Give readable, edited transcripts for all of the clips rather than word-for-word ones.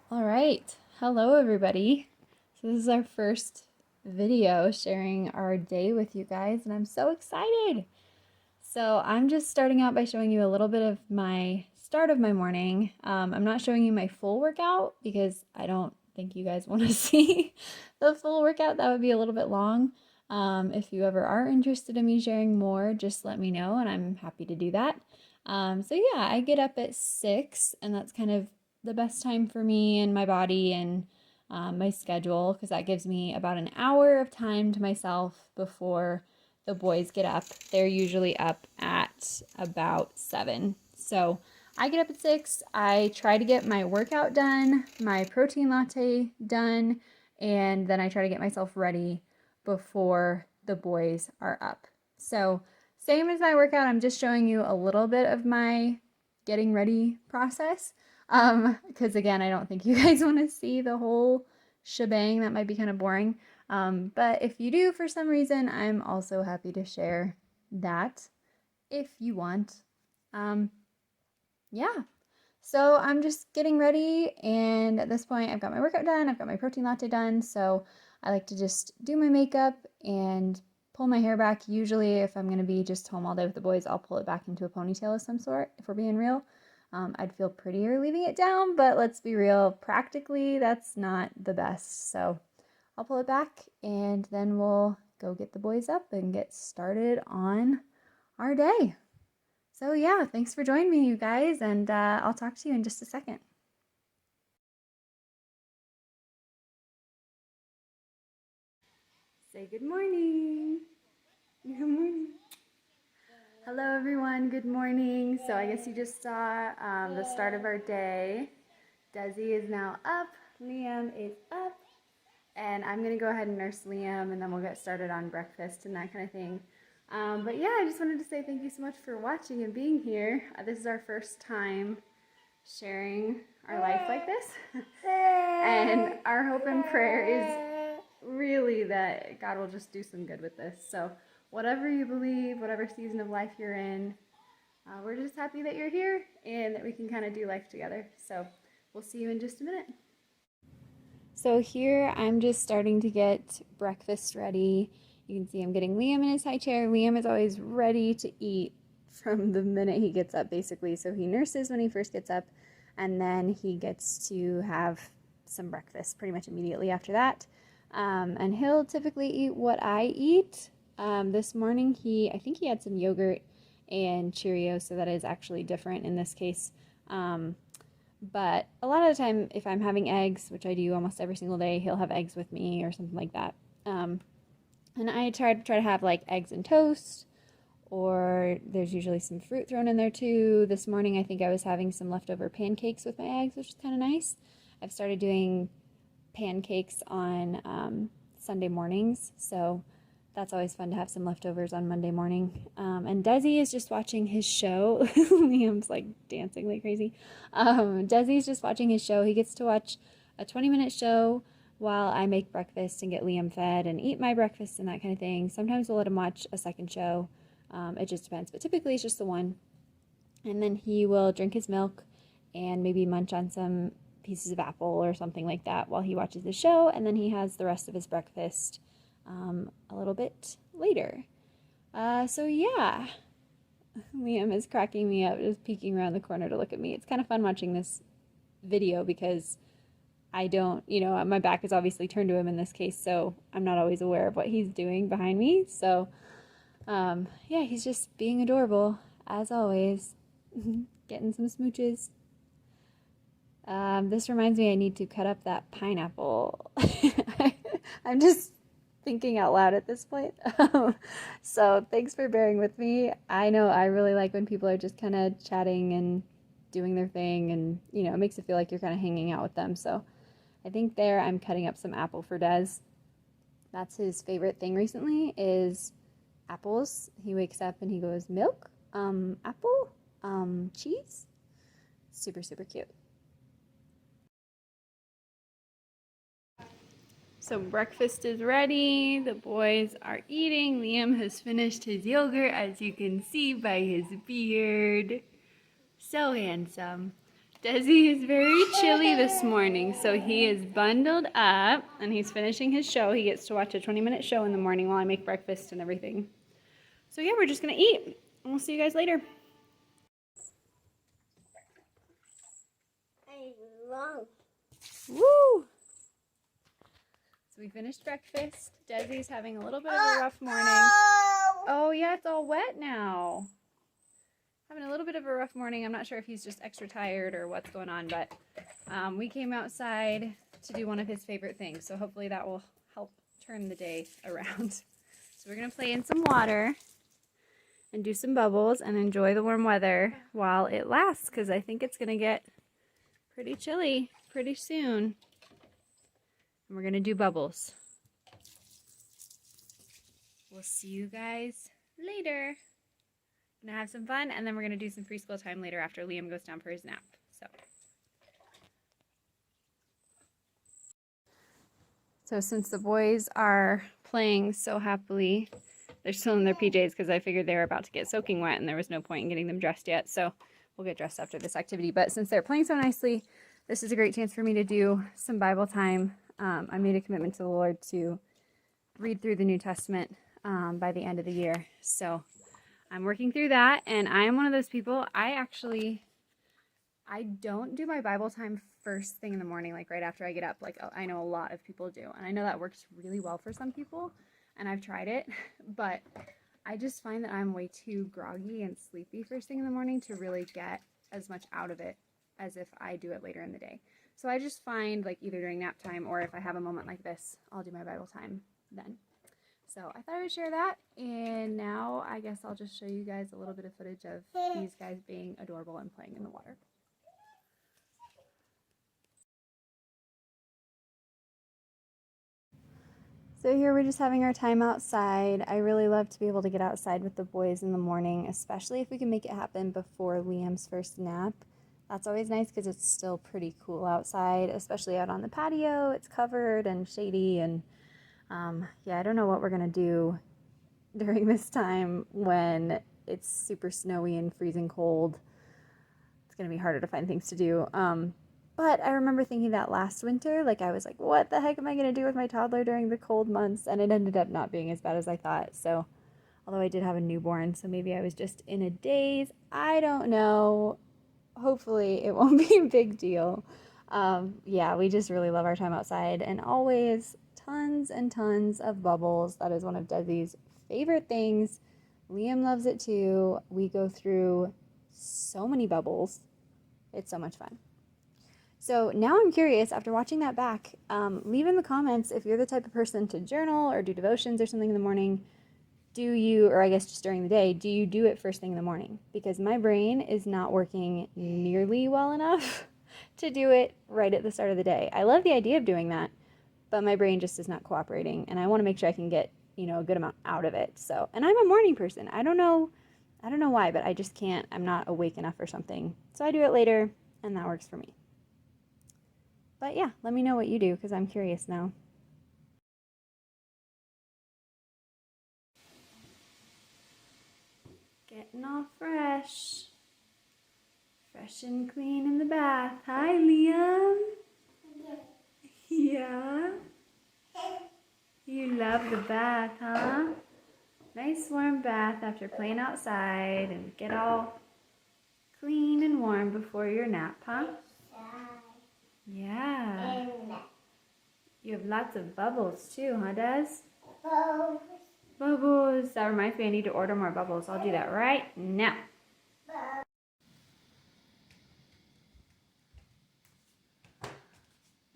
All right. Hello, everybody. So, this is our first video sharing our day with you guys, and I'm so excited. So, I'm just starting out by showing you a little bit of my start of my morning. I'm not showing you my full workout because I don't think you guys want to see the full workout. That would be a little bit long. If you ever are interested in me sharing more, just let me know, and I'm happy to do that. Yeah, I get up at 6, and that's kind of the best time for me and my body and my schedule because that gives me about an hour of time to myself before the boys get up. They're usually up at about 7. So I get up at 6. I try to get my workout done, my protein latte done, and then I try to get myself ready before the boys are up. So same as my workout, I'm just showing you a little bit of my getting ready process. Because again, I don't think you guys want to see the whole shebang. That might be kind of boring. But if you do for some reason, I'm also happy to share that if you want. Um, yeah. So I'm just getting ready, and at this point, I've got my workout done, I've got my protein latte done, so I like to just do my makeup and pull my hair back. Usually, if I'm going to be just home all day with the boys, I'll pull it back into a ponytail of some sort, if we're being real. I'd feel prettier leaving it down, but let's be real, practically, that's not the best. So I'll pull it back, and then we'll go get the boys up and get started on our day. So yeah, thanks for joining me, you guys, and I'll talk to you in just a second. Say good morning. Good morning. Hello, everyone. Good morning. So I guess you just saw the start of our day. Desi is now up. Liam is up. And I'm going to go ahead and nurse Liam, and then we'll get started on breakfast and that kind of thing. But yeah, I just wanted to say thank you so much for watching and being here. This is our first time sharing our life like this. And our hope and prayer is really that God will just do some good with this. So whatever you believe, whatever season of life you're in, we're just happy that you're here and that we can kind of do life together. So we'll see you in just a minute. So here I'm just starting to get breakfast ready. You can see I'm getting Liam in his high chair. Liam is always ready to eat from the minute he gets up, basically. So he nurses when he first gets up, and then he gets to have some breakfast pretty much immediately after that. And he'll typically eat what I eat. This morning I think he had some yogurt and Cheerios, so that is actually different in this case. But a lot of the time, if I'm having eggs, which I do almost every single day, he'll have eggs with me or something like that. And I try to have like eggs and toast, or there's usually some fruit thrown in there too. This morning, I think I was having some leftover pancakes with my eggs, which is kind of nice. I've started doing pancakes on Sunday mornings, so that's always fun to have some leftovers on Monday morning. And Desi is just watching his show. Liam's like dancing like crazy. Desi's just watching his show. He gets to watch a 20-minute show while I make breakfast and get Liam fed and eat my breakfast and that kind of thing. Sometimes we'll let him watch a second show. It just depends. But typically it's just the one. And then he will drink his milk and maybe munch on some pieces of apple or something like that while he watches the show. And then he has the rest of his breakfast a little bit later. So yeah, Liam is cracking me up, just peeking around the corner to look at me. It's kind of fun watching this video because I don't, my back is obviously turned to him in this case, so I'm not always aware of what he's doing behind me. So yeah, he's just being adorable, as always. Getting some smooches. This reminds me I need to cut up that pineapple. I'm just thinking out loud at this point. So thanks for bearing with me. I know I really like when people are just kind of chatting and doing their thing, and it makes it feel like you're kind of hanging out with them. So I think there I'm cutting up some apple for Des. That's his favorite thing recently is apples. He wakes up and he goes, milk, apple, cheese. Super, super cute. So breakfast is ready. The boys are eating. Liam has finished his yogurt, as you can see by his beard. So handsome. Desi is very chilly this morning, so he is bundled up and he's finishing his show. He gets to watch a 20-minute show in the morning while I make breakfast and everything. So yeah, we're just gonna eat and we'll see you guys later. Woo! So we finished breakfast. Desi's having a little bit of a rough morning. Oh yeah, it's all wet now. Having a little bit of a rough morning. I'm not sure if he's just extra tired or what's going on, but we came outside to do one of his favorite things. So hopefully that will help turn the day around. So we're gonna play in some water and do some bubbles and enjoy the warm weather while it lasts, because I think it's gonna get pretty chilly pretty soon. And we're gonna do bubbles. We'll see you guys later. Gonna have some fun, and then we're gonna do some preschool time later after Liam goes down for his nap. So since the boys are playing so happily, they're still in their PJs because I figured they were about to get soaking wet and there was no point in getting them dressed yet. So we'll get dressed after this activity. But since they're playing so nicely, this is a great chance for me to do some Bible time. I made a commitment to the Lord to read through the New Testament by the end of the year. So I'm working through that, and I am one of those people. I don't do my Bible time first thing in the morning, like right after I get up, like I know a lot of people do. And I know that works really well for some people, and I've tried it, but I just find that I'm way too groggy and sleepy first thing in the morning to really get as much out of it as if I do it later in the day. So I just find, like, either during nap time or if I have a moment like this, I'll do my Bible time then. So I thought I would share that, and now I guess I'll just show you guys a little bit of footage of these guys being adorable and playing in the water. So here we're just having our time outside. I really love to be able to get outside with the boys in the morning, especially if we can make it happen before Liam's first nap. That's always nice because it's still pretty cool outside, especially out on the patio. It's covered and shady, and yeah, I don't know what we're gonna do during this time when it's super snowy and freezing cold. It's gonna be harder to find things to do. But I remember thinking that last winter, like I was like, what the heck am I going to do with my toddler during the cold months? And it ended up not being as bad as I thought. So, although I did have a newborn, so maybe I was just in a daze. I don't know. Hopefully it won't be a big deal. Yeah, we just really love our time outside, and always tons and tons of bubbles. That is one of Desi's favorite things. Liam loves it too. We go through so many bubbles. It's so much fun. So now I'm curious, after watching that back, leave in the comments if you're the type of person to journal or do devotions or something in the morning. Do you, or I guess just during the day, do you do it first thing in the morning? Because my brain is not working nearly well enough to do it right at the start of the day. I love the idea of doing that, but my brain just is not cooperating, and I want to make sure I can get, a good amount out of it. So, and I'm a morning person. I don't know why, but I just can't. I'm not awake enough or something. So I do it later, and that works for me. But yeah, let me know what you do, because I'm curious now. Getting all fresh. Fresh and clean in the bath. Hi, Liam. Yeah. You love the bath, huh? Nice warm bath after playing outside, and get all clean and warm before your nap, huh? Yeah. You have lots of bubbles too, huh, Des? Bubbles. That reminds me, I need to order more bubbles. I'll do that right now.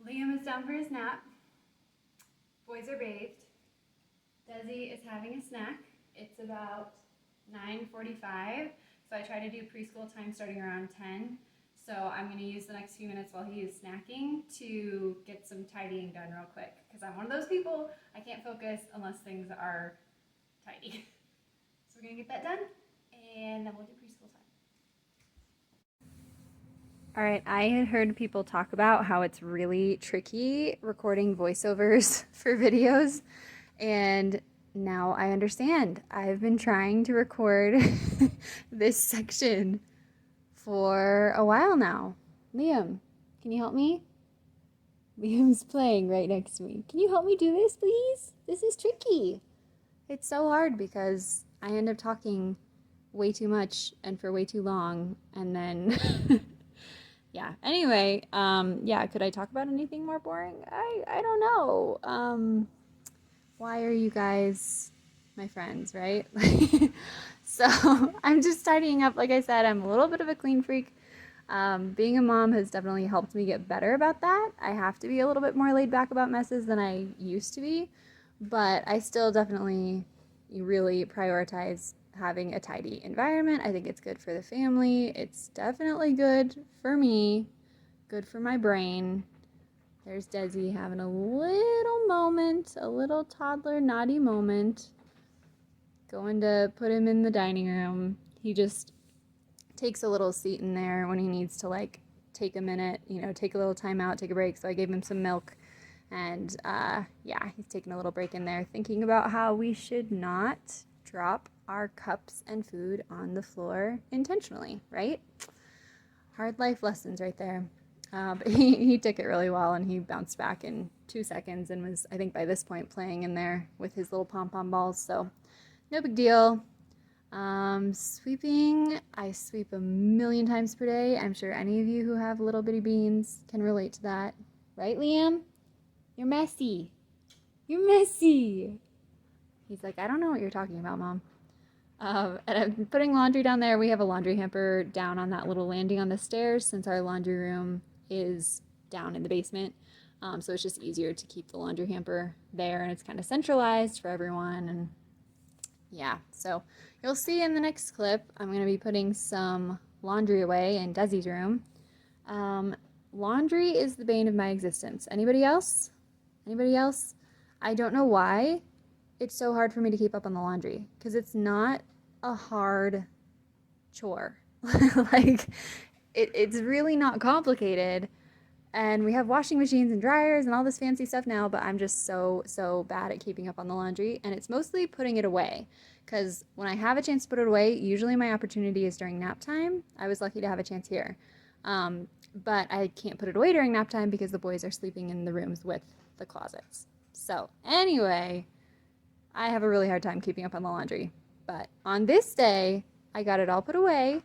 Liam is down for his nap. Boys are bathed. Desi is having a snack. It's about 9:45, so I try to do preschool time starting around 10. So I'm going to use the next few minutes while he is snacking to get some tidying done real quick, because I'm one of those people, I can't focus unless things are tidy. So we're going to get that done, and then we'll do preschool time. All right, I had heard people talk about how it's really tricky recording voiceovers for videos, and now I understand. I've been trying to record this section for a while now, Liam, can you help me? Liam's playing right next to me. Can you help me do this, please? This is tricky. It's so hard because I end up talking way too much and for way too long, and then yeah. Anyway, yeah, could I talk about anything more boring? I don't know. Why are you guys my friends, right? So I'm just tidying up. Like I said, I'm a little bit of a clean freak. Being a mom has definitely helped me get better about that. I have to be a little bit more laid back about messes than I used to be, but I still definitely really prioritize having a tidy environment. I think it's good for the family. It's definitely good for me, good for my brain. There's Desi having a little moment, a little toddler naughty moment. Going to put him in the dining room. He just takes a little seat in there when he needs to, like, take a minute, take a little time out, take a break. So I gave him some milk, and yeah, he's taking a little break in there, thinking about how we should not drop our cups and food on the floor intentionally, right? Hard life lessons right there. But he took it really well, and he bounced back in 2 seconds and was, I think by this point, playing in there with his little pom-pom balls. So no big deal. Sweeping, I sweep a million times per day. I'm sure any of you who have little bitty beans can relate to that. Right, Liam? You're messy. You're messy. He's like, I don't know what you're talking about, Mom. And I'm putting laundry down there. We have a laundry hamper down on that little landing on the stairs since our laundry room is down in the basement. So it's just easier to keep the laundry hamper there, and it's kind of centralized for everyone. And yeah, so you'll see in the next clip, I'm going to be putting some laundry away in Desi's room. Laundry is the bane of my existence. Anybody else? Anybody else? I don't know why it's so hard for me to keep up on the laundry, because it's not a hard chore. Like, it's really not complicated. And we have washing machines and dryers and all this fancy stuff now, but I'm just so bad at keeping up on the laundry. And it's mostly putting it away, because when I have a chance to put it away, usually my opportunity is during nap time. I was lucky to have a chance here. But I can't put it away during nap time because the boys are sleeping in the rooms with the closets. So anyway, I have a really hard time keeping up on the laundry. But on this day, I got it all put away,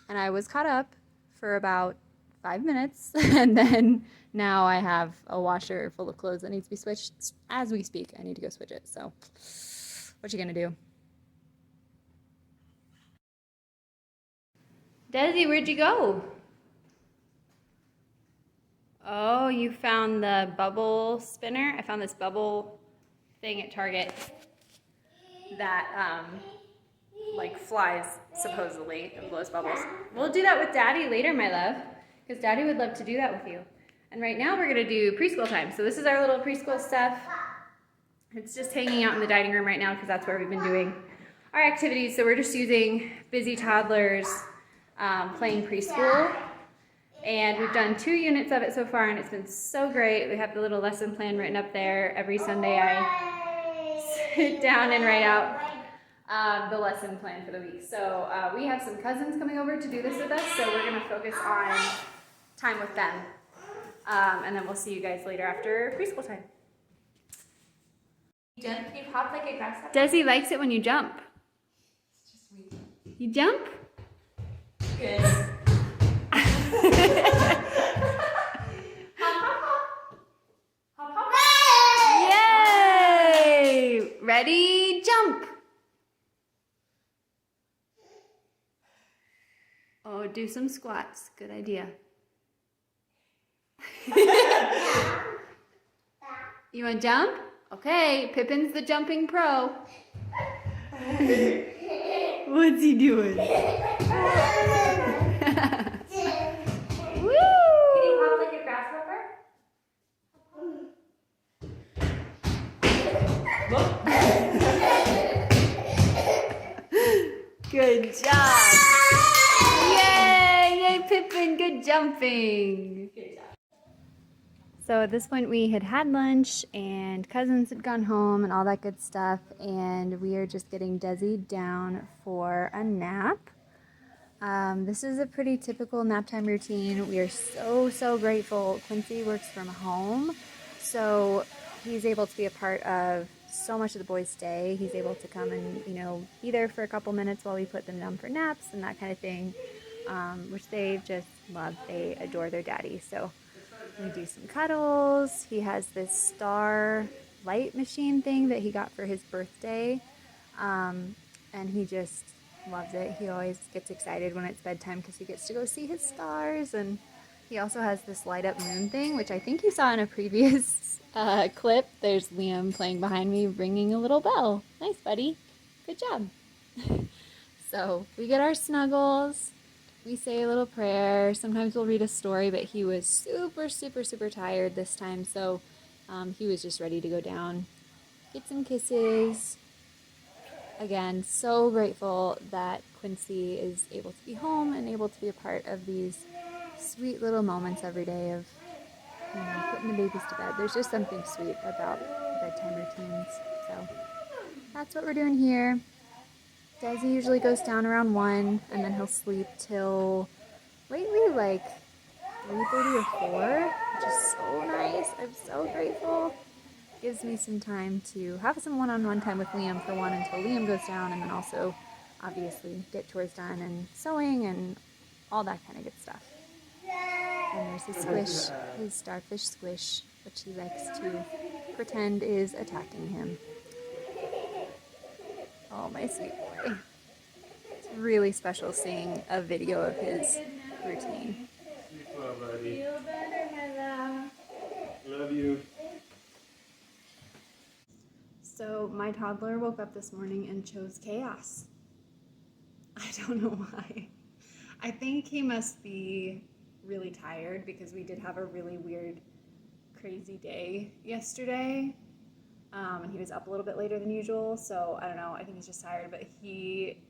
and I was caught up for about 5 minutes, and then now I have a washer full of clothes that needs to be switched as we speak. I need to go switch it. So what you gonna do? Desi, where'd you go? Oh, you found the bubble spinner? I found this bubble thing at Target that like flies, supposedly, and blows bubbles. We'll do that with Daddy later, my love, because Daddy would love to do that with you. And right now we're gonna do preschool time. So this is our little preschool stuff. It's just hanging out in the dining room right now because that's where we've been doing our activities. So we're just using busy toddlers playing preschool. And we've done 2 units of it so far, and it's been so great. We have the little lesson plan written up there. Every Sunday I sit down and write out the lesson plan for the week. So we have some cousins coming over to do this with us, so we're going to focus on time with them. And then we'll see you guys later after preschool time. Jump, you hop like a grasshopper. Desi likes it when you jump. It's just weird. You jump? Good. Hop, hop, hop. Hop, hop, hop. Yay! Ready, jump! Oh, do some squats. Good idea. You want to jump? Okay, Pippin's the jumping pro. What's he doing? Can Woo! you hop like a grasshopper? Good job. Yay! Yay, Pippin, good jumping. Good job. So at this point we had lunch, and cousins had gone home and all that good stuff, and we are just getting Desi down for a nap. This is a pretty typical nap time routine. We are so grateful. Quincy works from home, so he's able to be a part of so much of the boys' day. He's able to come and, be there for a couple minutes while we put them down for naps and that kind of thing, which they just love. They adore their daddy. So we do some cuddles. He has this star light machine thing that he got for his birthday. And he just loves it. He always gets excited when it's bedtime because he gets to go see his stars. And he also has this light up moon thing, which I think you saw in a previous clip. There's Liam playing behind me, ringing a little bell. Nice, buddy. Good job. So we get our snuggles. We say a little prayer. Sometimes we'll read a story, but he was super tired this time. So he was just ready to go down, get some kisses. Again, so grateful that Quincy is able to be home and able to be a part of these sweet little moments every day of, putting the babies to bed. There's just something sweet about bedtime routines. So that's what we're doing here. Desi usually goes down around 1, and then he'll sleep till lately like 3:30 or 4, which is so nice. I'm so grateful. Gives me some time to have some one-on-one time with Liam for one until Liam goes down, and then also obviously get chores done and sewing and all that kind of good stuff. And there's his squish, his starfish squish, which he likes to pretend is attacking him. Oh, my sweet boy. It's really special seeing a video of his routine. Sleep well, buddy. Feel better, my love. Love you. So my toddler woke up this morning and chose chaos. I don't know why. I think he must be really tired because we did have a really weird, crazy day yesterday. And he was up a little bit later than usual, so I don't know. I think he's just tired, but he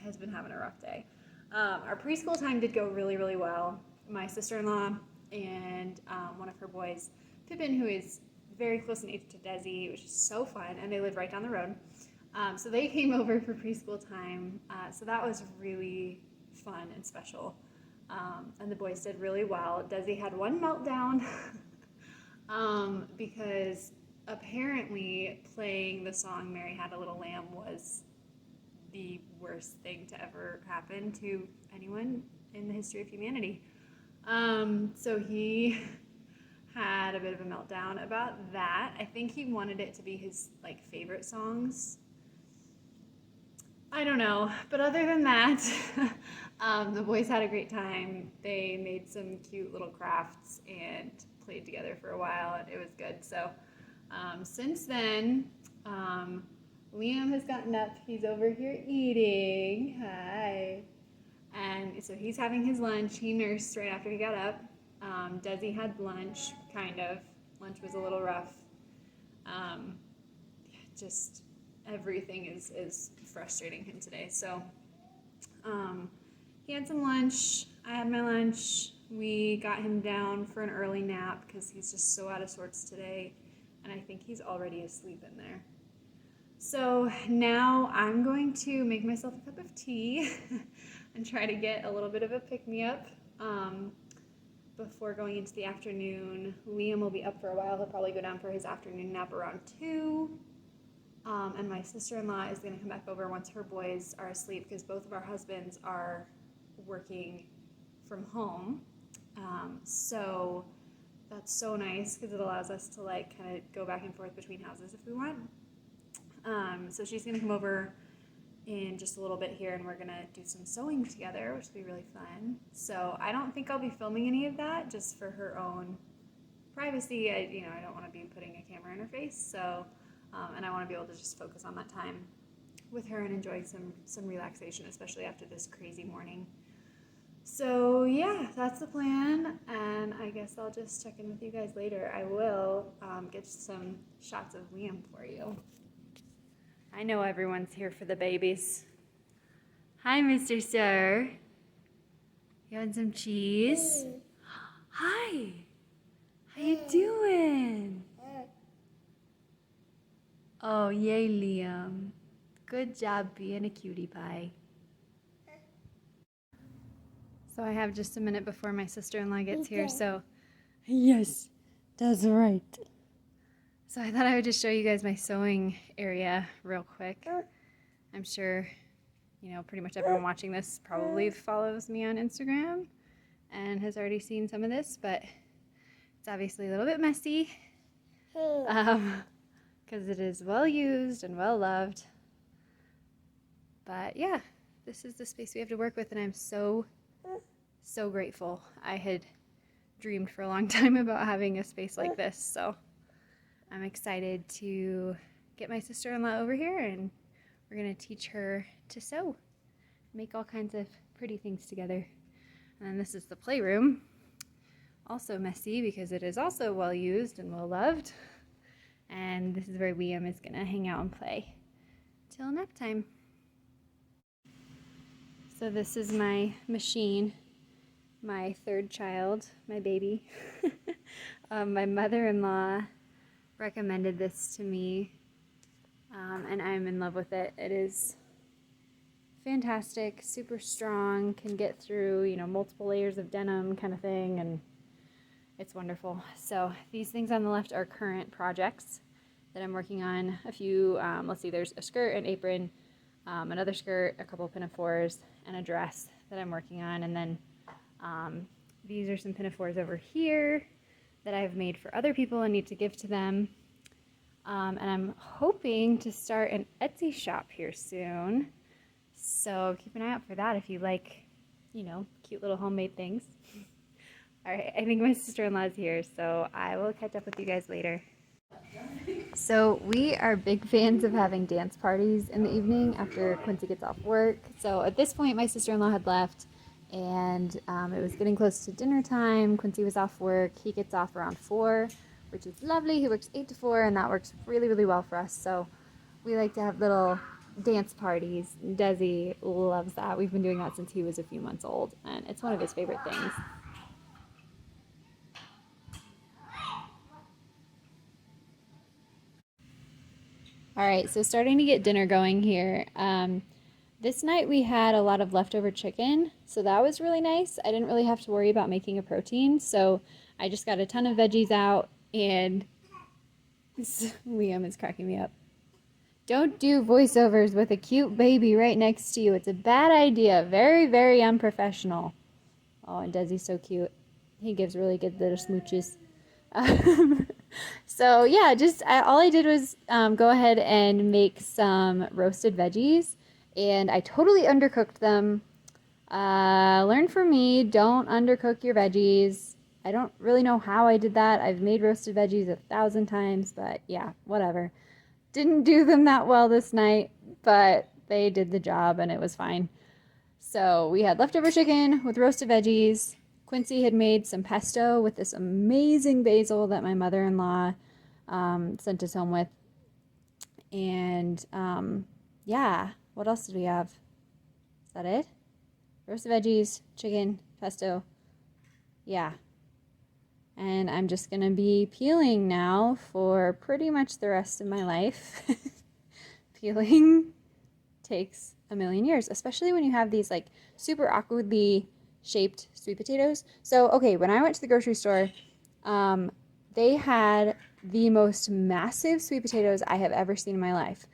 has been having a rough day. Our preschool time did go really well. My sister-in-law and one of her boys, Pippin, who is very close in age to Desi, which is so fun, and they live right down the road. So they came over for preschool time, so that was really fun and special. And the boys did really well. Desi had one meltdown because apparently playing the song Mary Had a Little Lamb was the worst thing to ever happen to anyone in the history of humanity. So he had a bit of a meltdown about that. I think he wanted it to be his favorite songs. I don't know, but other than that, the boys had a great time. They made some cute little crafts and played together for a while, and it was good. So since then, Liam has gotten up. He's over here eating. Hi. And so he's having his lunch. He nursed right after he got up. Desi had lunch, kind of. Lunch was a little rough. Just everything is frustrating him today. So he had some lunch. I had my lunch. We got him down for an early nap because he's just so out of sorts today. And I think he's already asleep in there. So now I'm going to make myself a cup of tea and try to get a little bit of a pick-me-up before going into the afternoon. Liam will be up for a while. He'll probably go down for his afternoon nap around 2. And my sister-in-law is going to come back over once her boys are asleep because both of our husbands are working from home. So that's so nice because it allows us to kind of go back and forth between houses if we want. So she's going to come over in just a little bit here, and we're going to do some sewing together, which will be really fun. So I don't think I'll be filming any of that, just for her own privacy. I don't want to be putting a camera in her face, so and I want to be able to just focus on that time with her and enjoy some relaxation, especially after this crazy morning. So yeah, that's the plan, and I guess I'll just check in with you guys later. I will get some shots of Liam for you. I know everyone's here for the babies. Hi, Mr. Sir. You want some cheese? Hi. How you doing? Oh, yay, Liam. Good job being a cutie pie. So I have just a minute before my sister-in-law gets here, so yes, that's right. So I thought I would just show you guys my sewing area real quick. I'm sure, you know, pretty much everyone watching this probably follows me on Instagram and has already seen some of this, but it's obviously a little bit messy because it is well used and well loved. But yeah, this is the space we have to work with, and I'm so grateful. I had dreamed for a long time about having a space like this, so I'm excited to get my sister-in-law over here, and we're going to teach her to sew, make all kinds of pretty things together. And then this is the playroom, also messy because it is also well used and well loved. And this is where Liam is going to hang out and play till nap time. So this is my machine, my third child, my baby. My mother-in-law recommended this to me, and I'm in love with it. It is fantastic, super strong, can get through, you know, multiple layers of denim kind of thing, and it's wonderful. So these things on the left are current projects that I'm working on. A few, let's see, there's a skirt, an apron, another skirt, a couple pinafores, and a dress that I'm working on. And then these are some pinafores over here that I've made for other people and need to give to them. And I'm hoping to start an Etsy shop here soon. So keep an eye out for that if you like, you know, cute little homemade things. All right, I think my sister-in-law is here, so I will catch up with you guys later. So we are big fans of having dance parties in the evening after Quincy gets off work. So at this point, my sister-in-law had left, and it was getting close to dinner time. Quincy was off work. He gets off around 4, which is lovely. He works 8 to 4, and that works really, really well for us. So we like to have little dance parties. Desi loves that. We've been doing that since he was a few months old, and it's one of his favorite things. All right, so starting to get dinner going here. This night we had a lot of leftover chicken, so that was really nice. I didn't really have to worry about making a protein, so I just got a ton of veggies out, and Liam is cracking me up. Don't do voiceovers with a cute baby right next to you. It's a bad idea. Very, very unprofessional. Oh, and Desi's so cute. He gives really good little smooches. So yeah, all I did was go ahead and make some roasted veggies, and I totally undercooked them. Learn from me, don't undercook your veggies. I don't really know how I did that. I've made roasted veggies 1,000 times, but yeah, whatever. Didn't do them that well this night, but they did the job and it was fine. So we had leftover chicken with roasted veggies. Quincy had made some pesto with this amazing basil that my mother-in-law sent us home with. And yeah, what else did we have? Is that it? Roasted veggies, chicken, pesto. Yeah. And I'm just going to be peeling now for pretty much the rest of my life. Peeling takes a million years, especially when you have these like super awkwardly shaped sweet potatoes. So, okay, when I went to the grocery store, they had the most massive sweet potatoes I have ever seen in my life.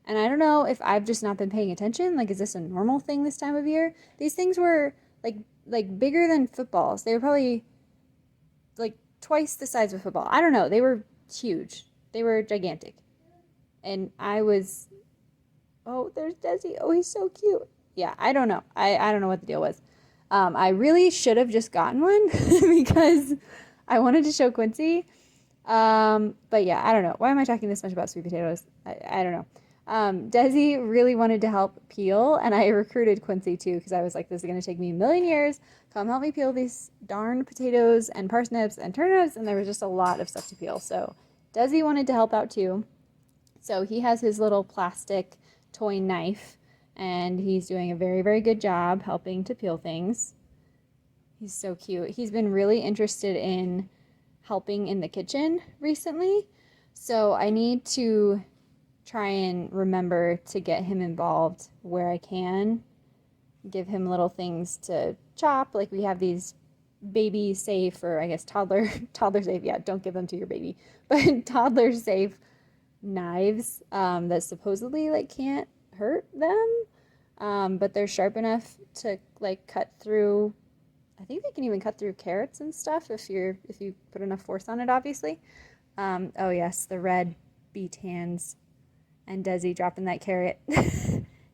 And I don't know if I've just not been paying attention. Like, is this a normal thing this time of year? These things were like bigger than footballs. They were probably like twice the size of a football. I don't know. They were huge. They were gigantic. And I was, oh, there's Desi. Oh, he's so cute. Yeah, I don't know. I don't know what the deal was. I really should have just gotten one because I wanted to show Quincy. But yeah, I don't know. Why am I talking this much about sweet potatoes? I don't know. Desi really wanted to help peel, and I recruited Quincy too because I was like, this is going to take me a million years. Come help me peel these darn potatoes and parsnips and turnips, and there was just a lot of stuff to peel. So Desi wanted to help out too. So he has his little plastic toy knife, and he's doing a very, very good job helping to peel things. He's so cute. He's been really interested in helping in the kitchen recently, so I need to try and remember to get him involved where I can. give him little things to chop. Like we have these baby safe, or I guess toddler safe. Yeah, don't give them to your baby, but toddler safe knives that supposedly like can't hurt them, but they're sharp enough to like cut through. I think they can even cut through carrots and stuff if you put enough force on it, obviously. Oh yes, the red beet hands, and Desi dropping that carrot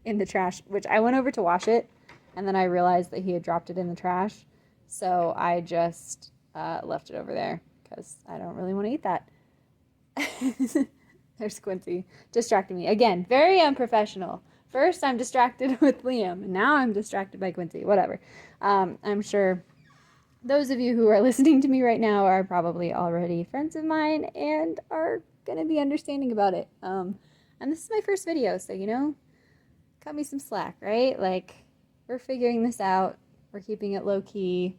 in the trash, which I went over to wash it, and then I realized that he had dropped it in the trash, so I just left it over there because I don't really want to eat that. There's Quincy distracting me again. Very unprofessional. First, I'm distracted with Liam, and now I'm distracted by Quincy. Whatever. I'm sure those of you who are listening to me right now are probably already friends of mine and are going to be understanding about it. And this is my first video, so, you know, cut me some slack, right? Like, we're figuring this out. We're keeping it low-key.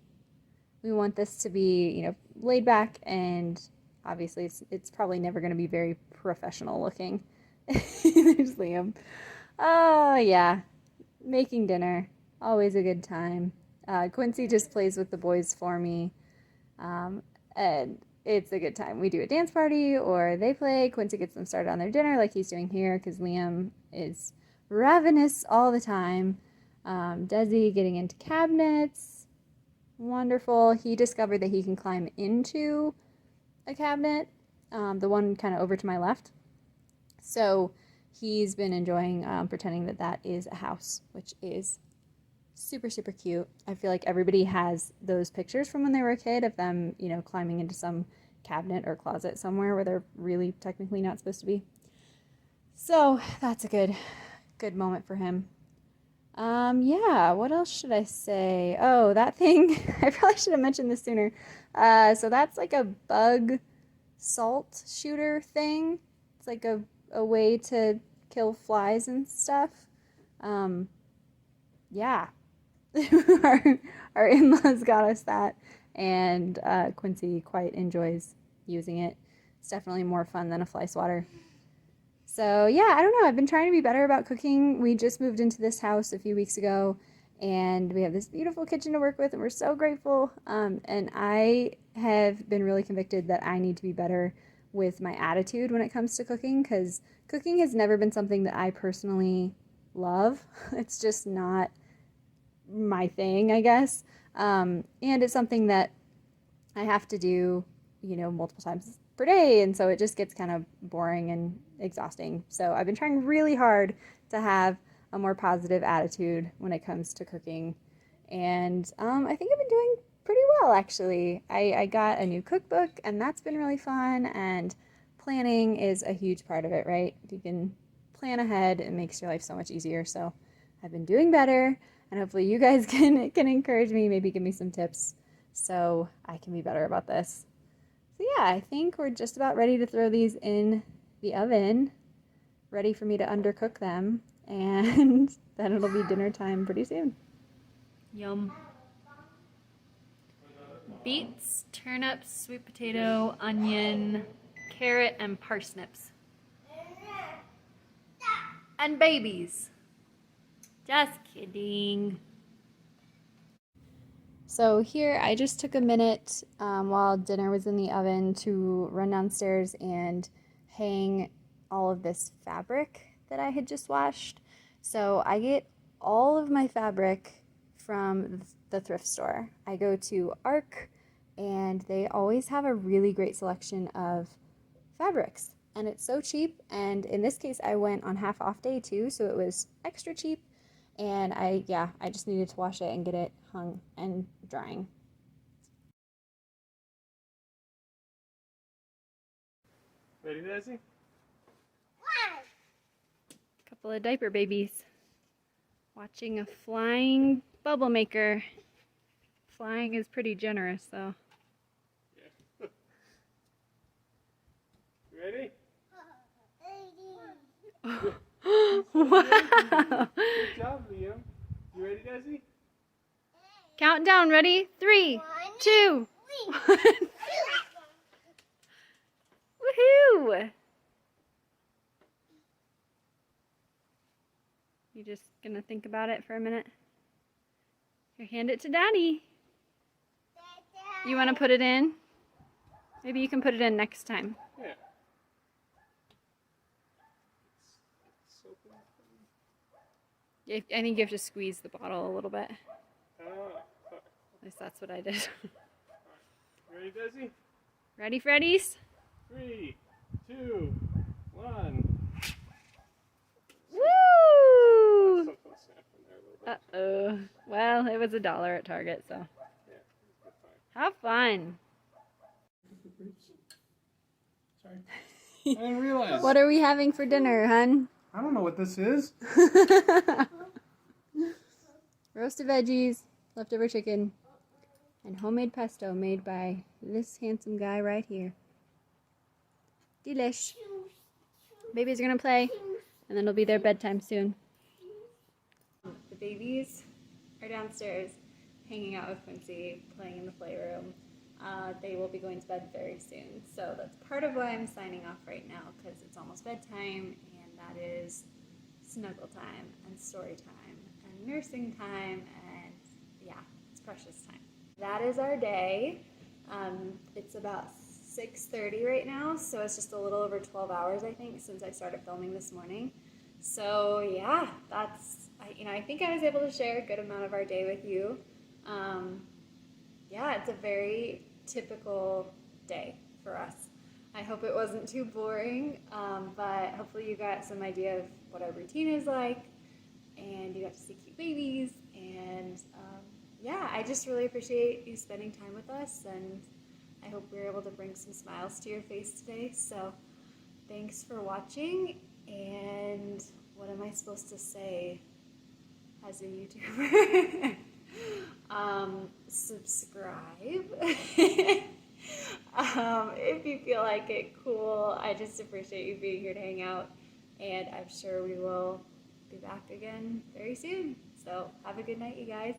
We want this to be, you know, laid back, and obviously it's probably never going to be very professional looking. There's Liam. Oh, yeah. Making dinner. Always a good time. Quincy just plays with the boys for me. And it's a good time. We do a dance party or they play. Quincy gets them started on their dinner like he's doing here because Liam is ravenous all the time. Desi getting into cabinets. Wonderful. He discovered that he can climb into a cabinet, the one kind of over to my left. So he's been enjoying pretending that that is a house, which is super, super cute. I feel like everybody has those pictures from when they were a kid of them, you know, climbing into some cabinet or closet somewhere where they're really technically not supposed to be. So that's a good moment for him. Yeah, what else should I say? Oh, that thing, I probably should have mentioned this sooner. So that's like a bug salt shooter thing. It's like a way to kill flies and stuff. Yeah. our in-laws got us that, and Quincy quite enjoys using it. It's definitely more fun than a fly swatter. So yeah, I don't know. I've been trying to be better about cooking. We just moved into this house a few weeks ago, and we have this beautiful kitchen to work with, and we're so grateful. And I have been really convicted that I need to be better with my attitude when it comes to cooking, because cooking has never been something that I personally love. It's just not my thing, I guess. And it's something that I have to do, you know, multiple times per day, and so it just gets kind of boring and exhausting. So I've been trying really hard to have a more positive attitude when it comes to cooking, and I think I've been doing pretty well, actually. I got a new cookbook, and that's been really fun, and planning is a huge part of it, right? If you can plan ahead, it makes your life so much easier. So I've been doing better, and hopefully you guys can encourage me, maybe give me some tips so I can be better about this. So yeah, I think we're just about ready to throw these in the oven, ready for me to undercook them, and then it'll be dinner time pretty soon. Yum. Beets, turnips, sweet potato, onion, carrot, and parsnips. And babies. Just kidding. So here I just took a minute while dinner was in the oven to run downstairs and hang all of this fabric that I had just washed. So I get all of my fabric from the thrift store. I go to ARC, and they always have a really great selection of fabrics, and it's so cheap. And in this case I went on half off day too, so it was extra cheap. And I just needed to wash it and get it hung and drying. Ready, Desi? Couple of diaper babies watching a flying bubble maker. Flying is pretty generous though. Yeah. Ready? Wow! Good job, Liam. You ready, Desi? Countdown, ready? 3, 2, 1. Woohoo! You just gonna think about it for a minute? Here, hand it to Daddy. You want to put it in? Maybe you can put it in next time. Yeah. I think you have to squeeze the bottle a little bit. Fuck. At least that's what I did. Ready, Desi? Ready, Freddies? 3, 2, 1. Woo! Something snapped in there a little bit. Uh-oh. Well, it was $1 at Target, so. Yeah, it was a good time. Have fun. Sorry. I didn't realize. What are we having for dinner, hun? I don't know what this is. Roasted veggies, leftover chicken, and homemade pesto made by this handsome guy right here. Delish. Babies are gonna play, and then it'll be their bedtime soon. The babies are downstairs hanging out with Quincy, playing in the playroom. They will be going to bed very soon, so that's part of why I'm signing off right now, because it's almost bedtime, and that is snuggle time and story time and nursing time, and yeah, it's precious time. That is our day. It's about 6:30 right now, so it's just a little over 12 hours, I think, since I started filming this morning. So yeah, I think I was able to share a good amount of our day with you. Yeah, it's a very typical day for us. I hope it wasn't too boring, but hopefully you got some idea of what our routine is like, and you got to see cute babies, and yeah, I just really appreciate you spending time with us, and I hope we were able to bring some smiles to your face today. So thanks for watching, and what am I supposed to say as a YouTuber? Subscribe if you feel like it. Cool. I just appreciate you being here to hang out, and I'm sure we will be back again very soon. So have a good night, you guys.